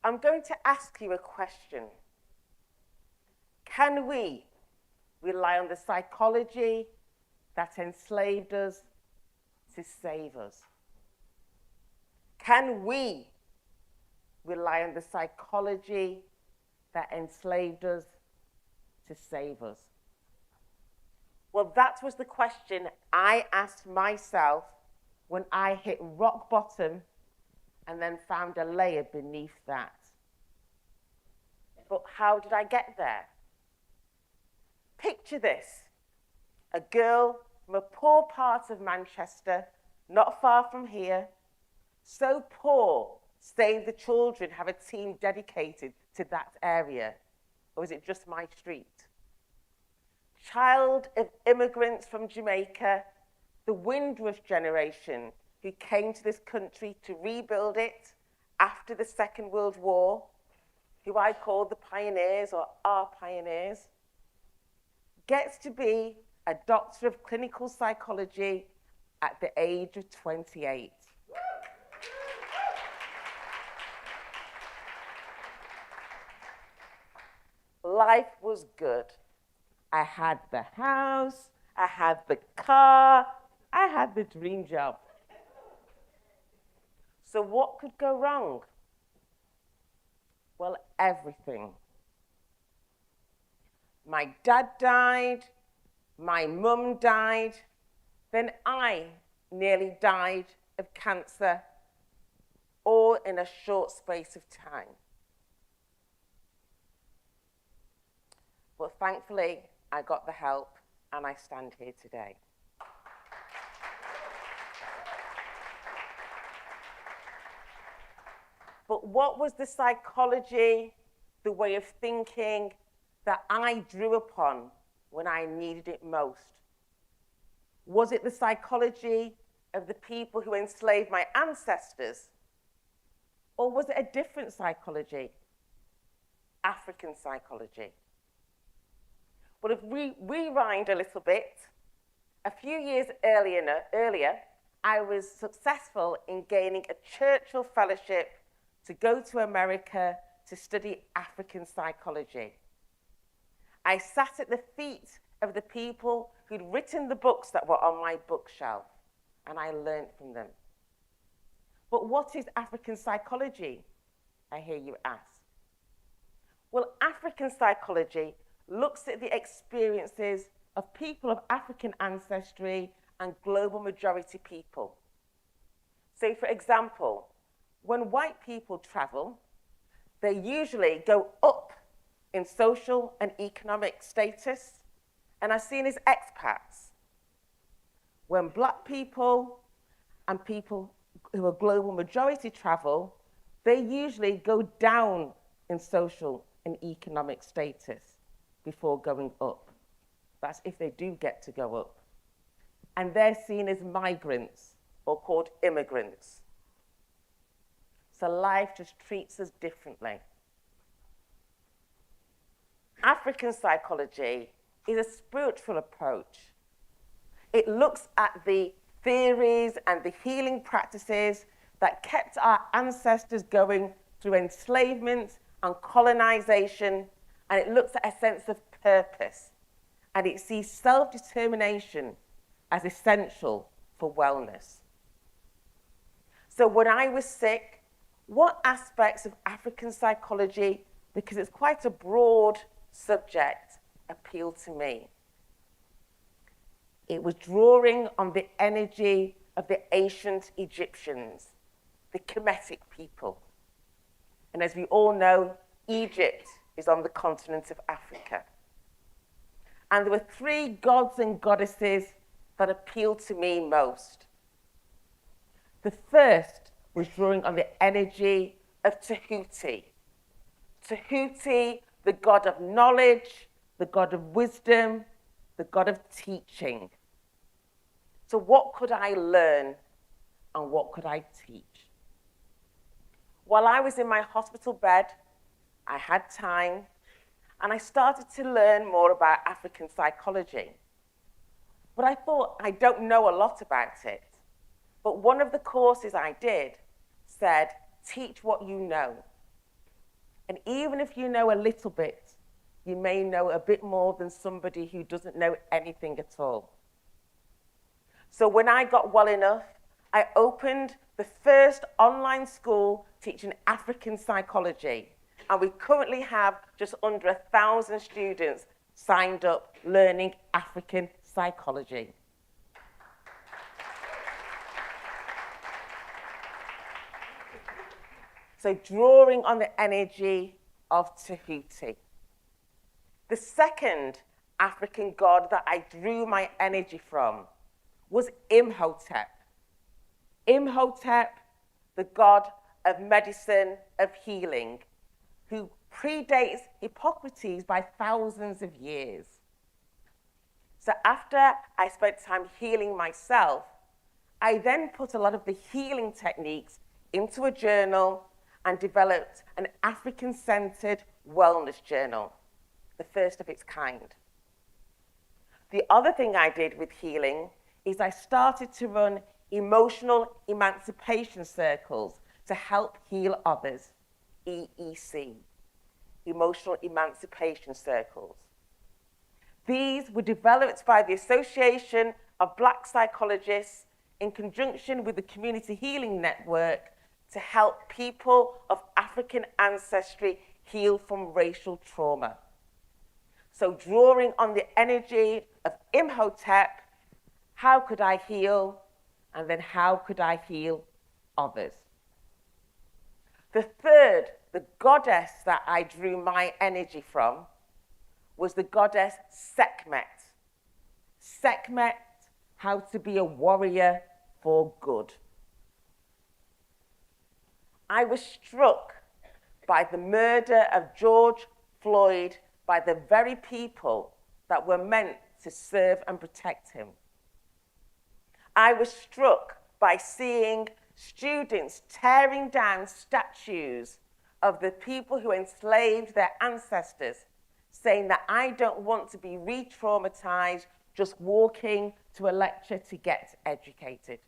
I'm going to ask you a question. Can we rely on the psychology that enslaved us to save us? Can we rely on the psychology that enslaved us to save us? Well, that was the question I asked myself when I hit rock bottom and then found a layer beneath that. But how did I get there? Picture this: a girl from a poor part of Manchester, not far from here, so poor, Save the Children have a team dedicated to that area, or is it just my street? Child of immigrants from Jamaica, the Windrush generation who came to this country to rebuild it after the Second World War, who I call the pioneers or our pioneers, gets to be a doctor of clinical psychology at the age of 28. Life was good. I had the house, I had the car, I had the dream job. So what could go wrong? Well, everything. My dad died, my mum died, then I nearly died of cancer, all in a short space of time. But thankfully, I got the help and I stand here today. But what was the psychology, the way of thinking that I drew upon when I needed it most? Was it the psychology of the people who enslaved my ancestors? Or was it a different psychology? African psychology. Well, if we rewind a little bit, a few years earlier, I was successful in gaining a Churchill Fellowship to go to America to study African psychology. I sat at the feet of the people who'd written the books that were on my bookshelf, and I learned from them. But what is African psychology, I hear you ask? Well, African psychology looks at the experiences of people of African ancestry and global majority people. So, for example, when white people travel, they usually go up in social and economic status and are seen as expats. When black people and people who are global majority travel, they usually go down in social and economic status before going up. That's if they do get to go up. And they're seen as migrants or called immigrants. So life just treats us differently. African psychology is a spiritual approach. It looks at the theories and the healing practices that kept our ancestors going through enslavement and colonization, and it looks at a sense of purpose, and it sees self-determination as essential for wellness. So when I was sick, what aspects of African psychology, because it's quite a broad subject, appealed to me? It was drawing on the energy of the ancient Egyptians, the Kemetic people. And as we all know, Egypt is on the continent of Africa. And there were three gods and goddesses that appealed to me most. The first was drawing on the energy of Tahuti. Tahuti, the god of knowledge, the god of wisdom, the god of teaching. So what could I learn and what could I teach? While I was in my hospital bed, I had time, and I started to learn more about African psychology. But I thought, I don't know a lot about it. But one of the courses I did said, teach what you know. And even if you know a little bit, you may know a bit more than somebody who doesn't know anything at all. So when I got well enough, I opened the first online school teaching African psychology. And we currently have just under 1,000 students signed up learning African psychology. So drawing on the energy of Tahuti. The second African god that I drew my energy from was Imhotep. Imhotep, the god of medicine, of healing, who predates Hippocrates by thousands of years. So after I spent time healing myself, I then put a lot of the healing techniques into a journal and developed an African-centered wellness journal, the first of its kind. The other thing I did with healing is I started to run emotional emancipation circles to help heal others, EEC, emotional emancipation circles. These were developed by the Association of Black Psychologists in conjunction with the Community Healing Network to help people of African ancestry heal from racial trauma. So drawing on the energy of Imhotep, how could I heal? And then how could I heal others? The third, the goddess that I drew my energy from, was the goddess Sekhmet. Sekhmet, how to be a warrior for good. I was struck by the murder of George Floyd by the very people that were meant to serve and protect him. I was struck by seeing students tearing down statues of the people who enslaved their ancestors, saying that I don't want to be re-traumatized just walking to a lecture to get educated.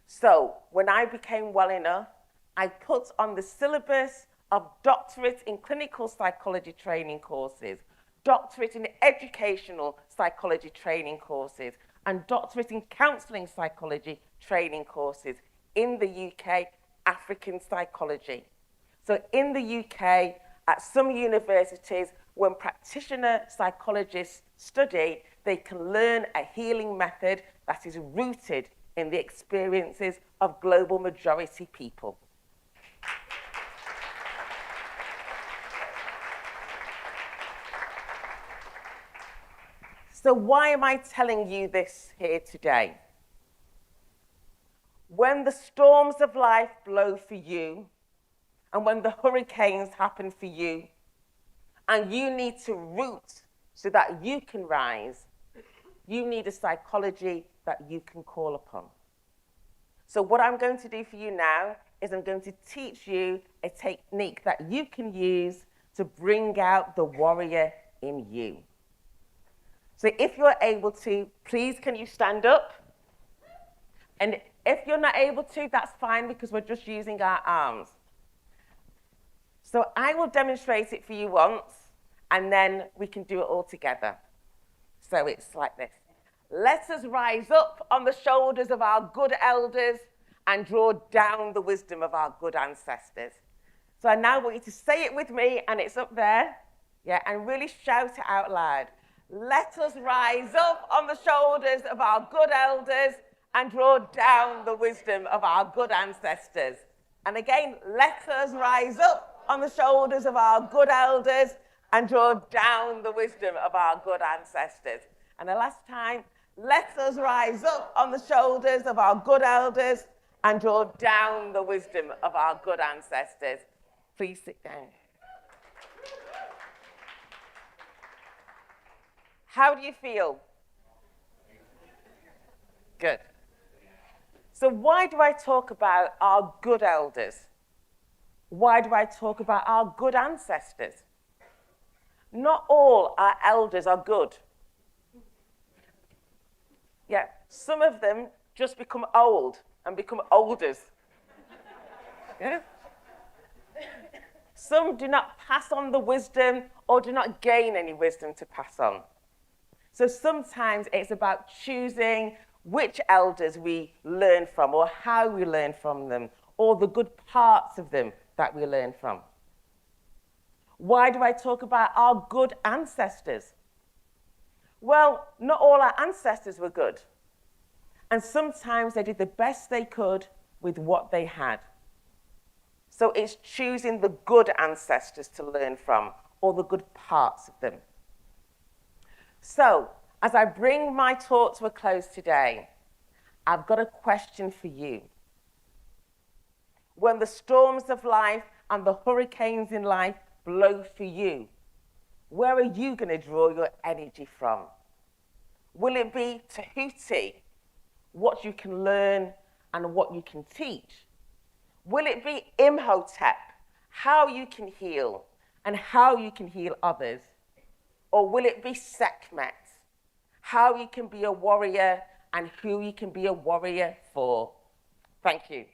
So when I became well enough, I put on the syllabus of doctorate in clinical psychology training courses, doctorate in educational psychology training courses, and doctorate in counselling psychology training courses in the UK, African psychology. So in the UK, at some universities, when practitioner psychologists study, they can learn a healing method that is rooted in the experiences of global majority people. So why am I telling you this here today? When the storms of life blow for you, and when the hurricanes happen for you, and you need to root so that you can rise, you need a psychology that you can call upon. So what I'm going to do for you now is I'm going to teach you a technique that you can use to bring out the warrior in you. So if you're able to, please can you stand up? And if you're not able to, that's fine because we're just using our arms. So I will demonstrate it for you once, and then we can do it all together. So it's like this. Let us rise up on the shoulders of our good elders and draw down the wisdom of our good ancestors. So I now want you to say it with me, and it's up there, yeah, and really shout it out loud. Let us rise up on the shoulders of our good elders and draw down the wisdom of our good ancestors. And again, let us rise up on the shoulders of our good elders and draw down the wisdom of our good ancestors. And the last time, let us rise up on the shoulders of our good elders and draw down the wisdom of our good ancestors. Please sit down. How do you feel? Good. So why do I talk about our good elders? Why do I talk about our good ancestors? Not all our elders are good. Yeah, some of them just become old and become olders. Yeah? Some do not pass on the wisdom or do not gain any wisdom to pass on. So sometimes it's about choosing which elders we learn from or how we learn from them or the good parts of them that we learn from. Why do I talk about our good ancestors? Well, not all our ancestors were good. And sometimes they did the best they could with what they had. So it's choosing the good ancestors to learn from or the good parts of them. So, as I bring my talk to a close today, I've got a question for you. When the storms of life and the hurricanes in life blow for you, where are you going to draw your energy from? Will it be Tahuti, what you can learn and what you can teach? Will it be Imhotep, how you can heal and how you can heal others? Or will it be Sekhmet, how you can be a warrior and who you can be a warrior for? Thank you.